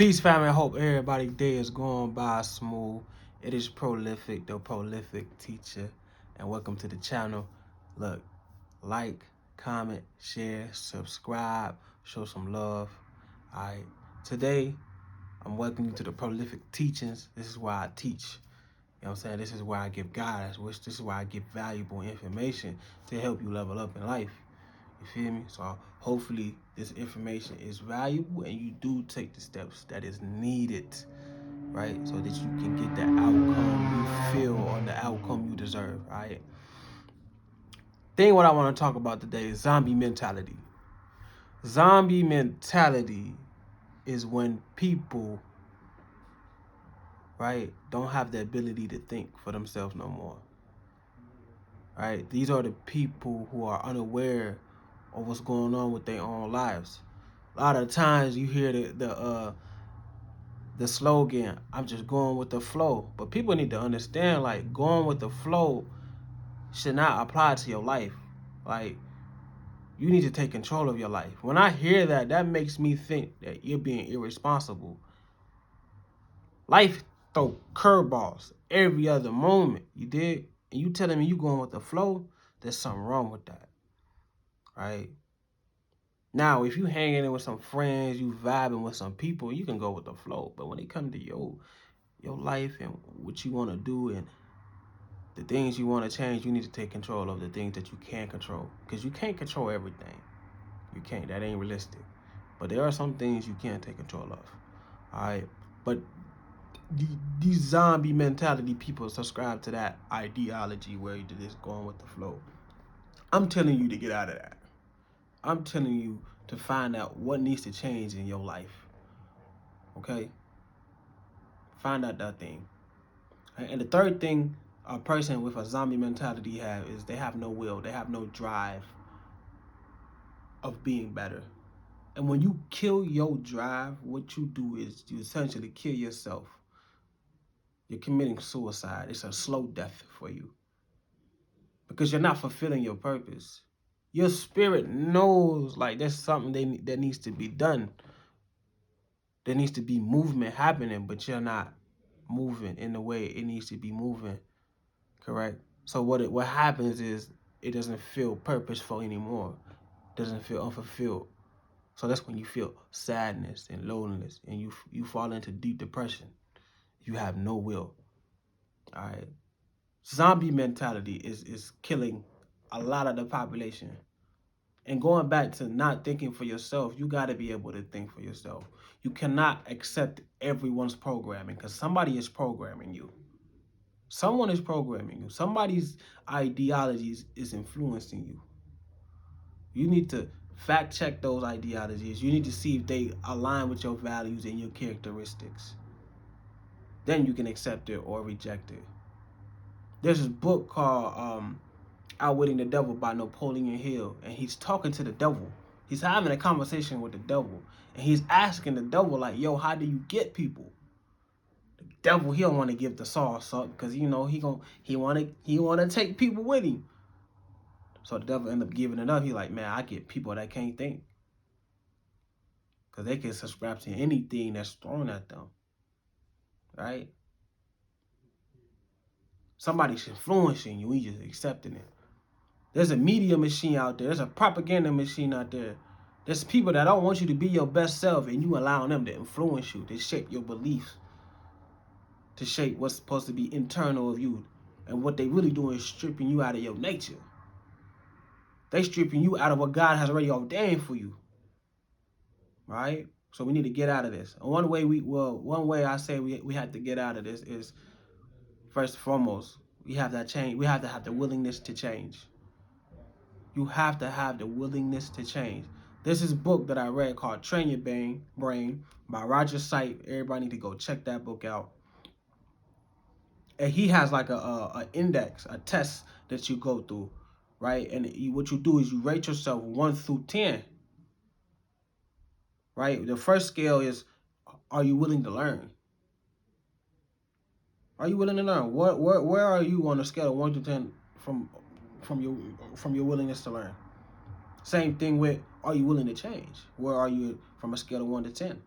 Peace, family. I hope everybody's day is going by smooth. It is Prolific, the prolific teacher, and welcome to the channel. Look, like, comment, share, subscribe, show some love. All right. Today, I'm welcoming you to the prolific teachings. This is why I teach. You know what I'm saying? This is where I give guidance. This is why I give valuable information to help you level up in life. You feel me? So hopefully this information is valuable and you do take the steps that is needed, right? So that you can get the outcome you feel or the outcome you deserve, right? What I want to talk about today is zombie mentality. Zombie mentality is when people, right, don't have the ability to think for themselves no more. Right? These are the people who are unaware of what's going on with their own lives. A lot of times you hear the slogan, I'm just going with the flow. But people need to understand, like, going with the flow should not apply to your life. Like, you need to take control of your life. When I hear that, that makes me think that you're being irresponsible. Life throw curveballs every other moment, you did? And you telling me you going with the flow, there's something wrong with that, right? Now, if you hanging in with some friends, you vibing with some people, you can go with the flow. But when it comes to your life and what you want to do and the things you want to change, you need to take control of the things that you can control. Because you can't control everything. You can't. That ain't realistic. But there are some things you can take control of. All right? But these zombie mentality people subscribe to that ideology where you're just going with the flow. I'm telling you to get out of that. I'm telling you to find out what needs to change in your life. Okay? Find out that thing. And the third thing a person with a zombie mentality have is they have no will. They have no drive of being better. And when you kill your drive, what you do is you essentially kill yourself. You're committing suicide. It's a slow death for you. Because you're not fulfilling your purpose. Your spirit knows like there's something that needs to be done. There needs to be movement happening, but you're not moving in the way it needs to be moving. Correct? So what happens is it doesn't feel purposeful anymore. It doesn't feel unfulfilled. So that's when you feel sadness and loneliness and you fall into deep depression. You have no will. All right. Zombie mentality is killing a lot of the population. And going back to not thinking for yourself, you got to be able to think for yourself. You cannot accept everyone's programming because somebody is programming you. Someone is programming you. Somebody's ideologies is influencing you. You need to fact check those ideologies. You need to see if they align with your values and your characteristics. Then you can accept it or reject it. There's this book called Outwitting the Devil by Napoleon Hill, and he's talking to the devil. He's having a conversation with the devil, and he's asking the devil, like, yo, how do you get people? The devil, he don't want to give the sauce up because he want to take people with him. So the devil end up giving it up. He like, man, I get people that can't think. Because they can subscribe to anything that's thrown at them. Right? Somebody's influencing you. You just accepting it. There's a media machine out there. There's a propaganda machine out there. There's people that don't want you to be your best self, and you allowing them to influence you, to shape your beliefs, to shape what's supposed to be internal of you. And what they really doing is stripping you out of your nature. They stripping you out of what God has already ordained for you. Right? So we need to get out of this. And one way I say we have to get out of this is, first and foremost, we have that change. We have to have the willingness to change. You have to have the willingness to change. This is a book that I read called Train Your Brain by Roger Sight. Everybody need to go check that book out. And he has like a index, a test that you go through, right? And what you do is you rate yourself 1 through 10. Right? The first scale is, are you willing to learn? Are you willing to learn? Where are you on a scale of 1 to 10 from your willingness to learn? Same thing with, are you willing to change? Where are you from a scale of 1 to 10?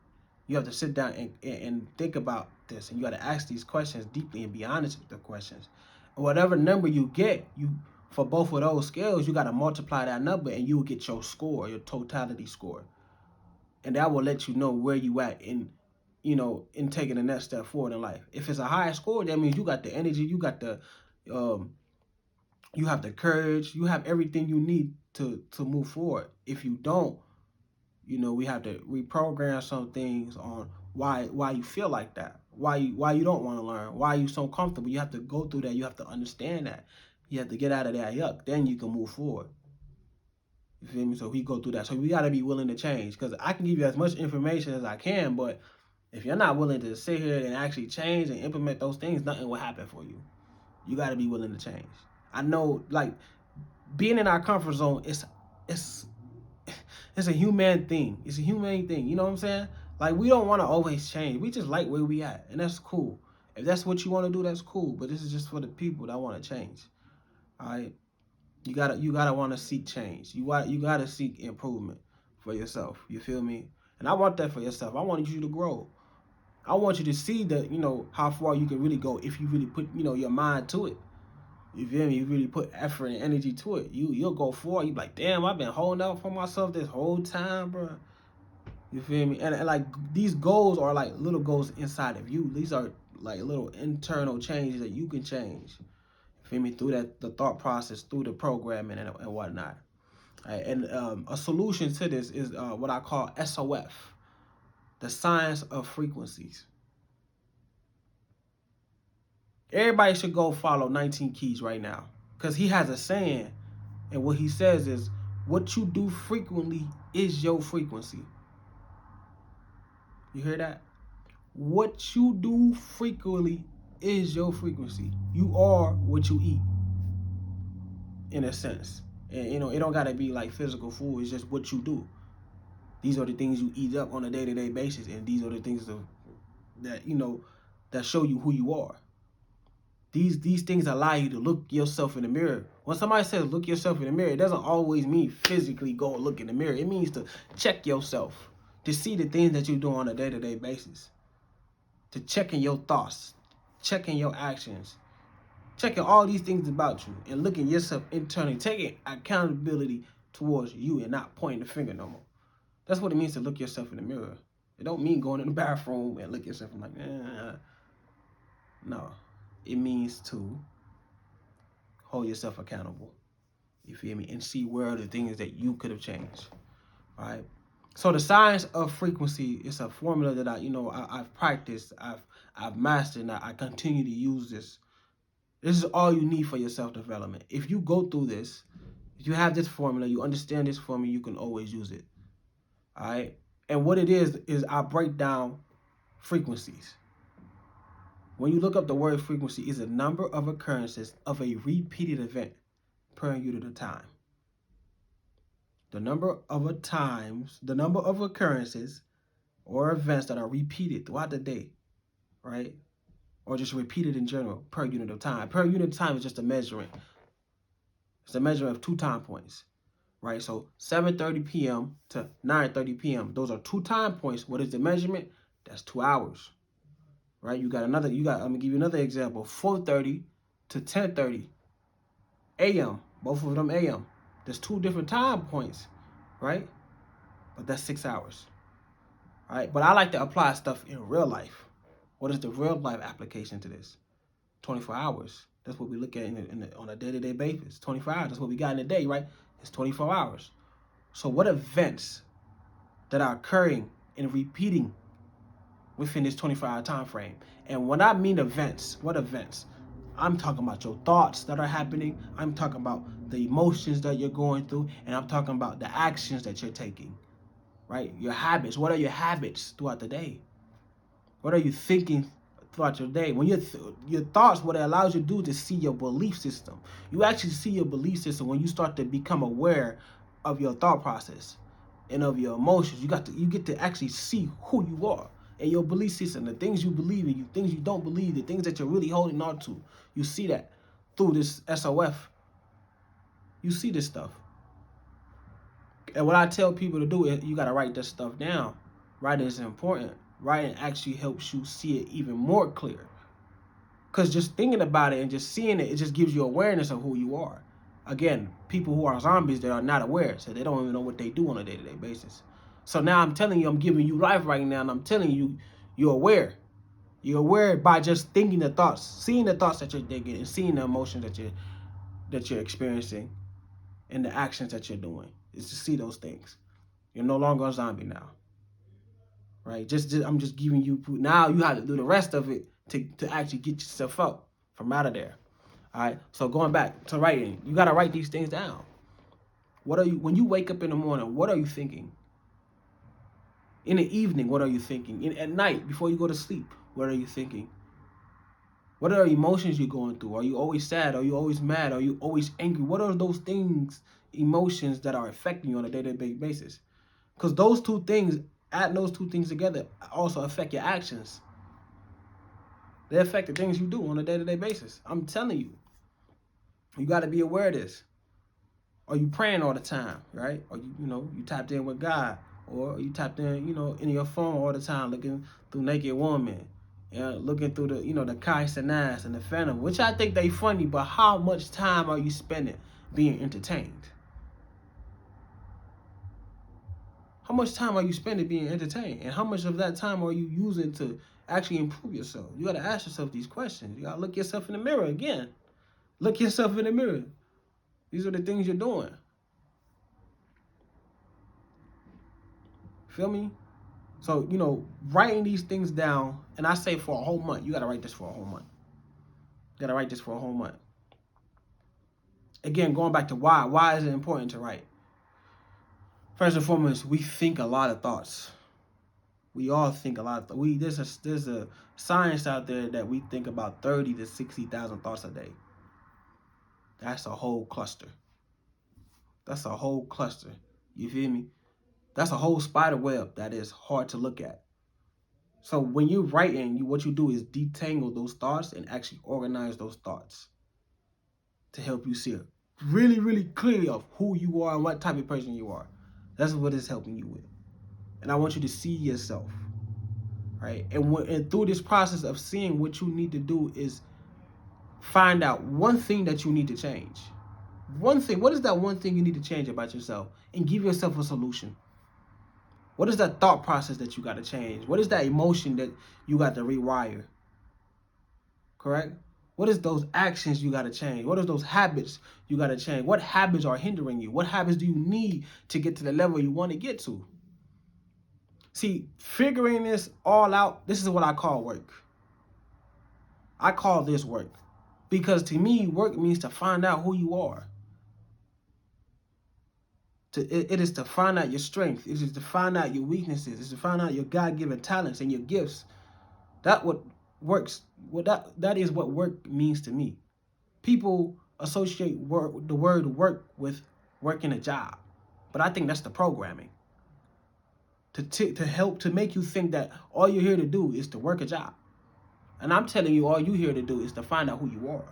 You have to sit down and think about this, and you got to ask these questions deeply and be honest with the questions. And whatever number you get, you for both of those scales, you got to multiply that number, and you will get your score, your totality score, and that will let you know where you at in, in taking the next step forward in life. If it's a high score, that means you got the energy, you got the, um, you have the courage, you have everything you need to move forward. If you don't, we have to reprogram some things on why you feel like that, why you don't want to learn, why you so comfortable. You have to go through that. You have to understand that. You have to get out of that yuck. Then you can move forward. You feel me? So we go through that. So we got to be willing to change. Because I can give you as much information as I can, but if you're not willing to sit here and actually change and implement those things, nothing will happen for you. You got to be willing to change. I know, like, being in our comfort zone it's it's a human thing. It's a humane thing. You know what I'm saying? Like, we don't want to always change. We just like where we at, and that's cool. If that's what you want to do, that's cool. But this is just for the people that want to change. All right, you gotta want to seek change. You gotta seek improvement for yourself. You feel me? And I want that for yourself. I want you to grow. I want you to see that how far you can really go if you really put your mind to it. You feel me? You really put effort and energy to it. You'll go forward. You be like, damn, I've been holding out for myself this whole time, bro. You feel me? And like, these goals are like little goals inside of you. These are like little internal changes that you can change. You feel me? Through the thought process, through the programming and whatnot. Right? And a solution to this is what I call SOF, the science of frequencies. Everybody should go follow 19 Keys right now, because he has a saying, and what he says is, what you do frequently is your frequency. You hear that? What you do frequently is your frequency. You are what you eat, in a sense. And it don't gotta be like physical food. It's just what you do. These are the things you eat up on a day-to-day basis, and these are the things that show you who you are. These things allow you to look yourself in the mirror. When somebody says look yourself in the mirror, it doesn't always mean physically go look in the mirror. It means to check yourself, to see the things that you do on a day-to-day basis, to checking your thoughts, checking your actions, checking all these things about you, and looking yourself internally, taking accountability towards you and not pointing the finger no more. That's what it means to look yourself in the mirror. It don't mean going in the bathroom and look yourself and like, no. It means to hold yourself accountable. You feel me? And see where are the things that you could have changed. All right. So the science of frequency is a formula that I've practiced, I've mastered, and I continue to use this. This is all you need for your self-development. If you go through this, if you have this formula, you understand this formula, you can always use it. All right. And what it is I break down frequencies. When you look up the word frequency, is a number of occurrences of a repeated event per unit of time. The number of occurrences or events that are repeated throughout the day, right? Or just repeated in general per unit of time. Per unit of time is just a measurement. It's a measurement of 2 time points, right? So 7:30 p.m. to 9:30 p.m. Those are 2 time points. What is the measurement? That's 2 hours. Right? I'm gonna give you another example. 4:30 to 10:30 a.m. Both of them a.m. There's 2 different time points, right? But that's 6 hours. All right? But I like to apply stuff in real life. What is the real life application to this? 24 hours. That's what we look at on a day-to-day basis. 24 hours. That's what we got in a day, right? It's 24 hours. So what events that are occurring and repeating within this 24-hour time frame? And when I mean events, what events? I'm talking about your thoughts that are happening. I'm talking about the emotions that you're going through. And I'm talking about the actions that you're taking, right? Your habits. What are your habits throughout the day? What are you thinking throughout your day? When your thoughts, what it allows you to do is to see your belief system. You actually see your belief system when you start to become aware of your thought process and of your emotions. You get to actually see who you are and your belief system, the things you believe in, things you don't believe, the things that you're really holding on to. You see that through this SOF. You see this stuff. And what I tell people to do is you got to write this stuff down. Writing is important writing actually helps you see it even more clear. Because just thinking about it and just seeing it, it just gives you awareness of who you are. Again, people who are zombies, they are not aware, so they don't even know what they do on a day-to-day basis. So now I'm telling you, I'm giving you life right now, and I'm telling you, you're aware. You're aware by just thinking the thoughts, seeing the thoughts that you're thinking, and seeing the emotions that you're experiencing, and the actions that you're doing. Is to see those things. You're no longer a zombie now, right? Just I'm just giving you now. You have to do the rest of it to actually get yourself out from out of there. All right. So going back to writing, you gotta write these things down. What are you when you wake up in the morning? What are you thinking? In the evening, what are you thinking? At night, before you go to sleep, what are you thinking? What are emotions you're going through? Are you always sad? Are you always mad? Are you always angry? What are those things, emotions that are affecting you on a day-to-day basis? Because those two things, adding those two things together, also affect your actions. They affect the things you do on a day-to-day basis. I'm telling you, you got to be aware of this. Are you praying all the time, right? Or you tapped in with God, or you tapped in, in your phone all the time, looking through naked woman, looking through the Kai Sanaz and the Phantom, which I think they funny, but how much time are you spending being entertained? How much time are you spending being entertained? And how much of that time are you using to actually improve yourself? You got to ask yourself these questions. You got to look yourself in the mirror again. Look yourself in the mirror. These are the things you're doing. Feel me? So, writing these things down, and I say for a whole month. You got to write this for a whole month. You got to write this for a whole month. Again, going back to why. Why is it important to write? First and foremost, we think a lot of thoughts. We all think a lot. There's a science out there that we think about 30 to 60,000 thoughts a day. That's a whole cluster. That's a whole cluster. You feel me? That's a whole spider web that is hard to look at. So when you're writing, what you do is detangle those thoughts and actually organize those thoughts to help you see really, really clearly of who you are and what type of person you are. That's what it's helping you with. And I want you to see yourself, right? And through this process of seeing, what you need to do is find out one thing that you need to change. One thing. What is that one thing you need to change about yourself? And give yourself a solution. What is that thought process that you got to change? What is that emotion that you got to rewire? Correct? What is those actions you got to change? What are those habits you got to change? What habits are hindering you? What habits do you need to get to the level you want to get to? See, figuring this all out, this is what I call work. I call this work. Because to me, work means to find out who you are. It is to find out your strength. It is to find out your weaknesses. It's to find out your God-given talents and your gifts. That what works. That is what work means to me. People associate the word work with working a job, but I think that's the programming to help to make you think that all you're here to do is to work a job. And I'm telling you, all you're here to do is to find out who you are,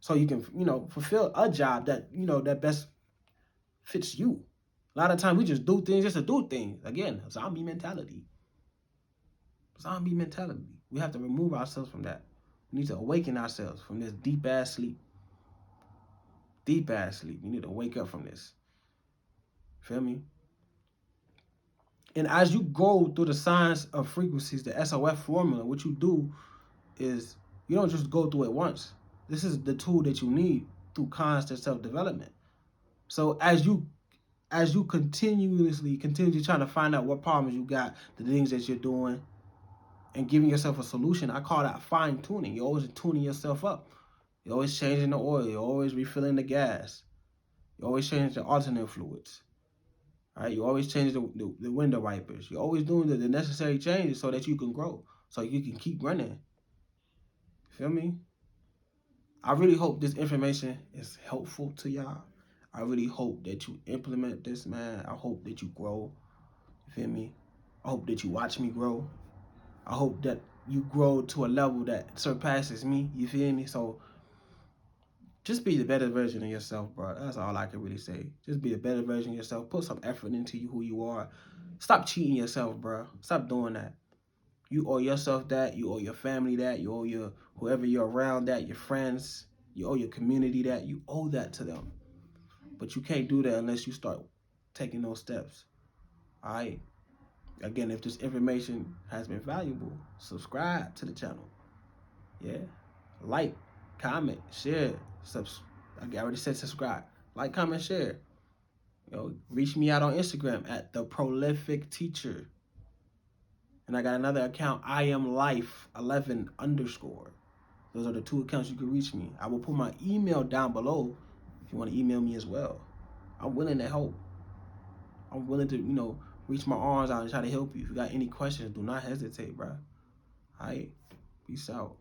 so you can fulfill a job that that best fits you. A lot of times we just do things just to do things. Again, zombie mentality. Zombie mentality. We have to remove ourselves from that. We need to awaken ourselves from this deep ass sleep. Deep ass sleep. You need to wake up from this. Feel me? And as you go through the science of frequencies, the SOF formula, what you do is you don't just go through it once. This is the tool that you need through constant self-development. So as you continuously trying to find out what problems you got, the things that you're doing, and giving yourself a solution, I call that fine tuning. You're always tuning yourself up. You're always changing the oil. You're always refilling the gas. You're always changing the alternate fluids. All right? You always change the window wipers. You're always doing the necessary changes so that you can grow, so you can keep running. Feel me? I really hope this information is helpful to y'all. I really hope that you implement this, man. I hope that you grow. You feel me? I hope that you watch me grow. I hope that you grow to a level that surpasses me. You feel me? So just be the better version of yourself, bro. That's all I can really say. Just be a better version of yourself. Put some effort into who you are. Stop cheating yourself, bro. Stop doing that. You owe yourself that. You owe your family that. You owe your whoever you're around that. Your friends. You owe your community that. You owe that to them. But you can't do that unless you start taking those steps. All right. Again, if this information has been valuable, subscribe to the channel. Yeah. Like, comment, share. I already said subscribe. Like, comment, share. Reach me out on Instagram at The Prolific Teacher. And I got another account, I am life 11 _. Those are the 2 accounts you can reach me. I will put my email down below if you want to email me as well. I'm willing to help. I'm willing to, reach my arms out and try to help you. If you got any questions, do not hesitate, bro. All right. Peace out.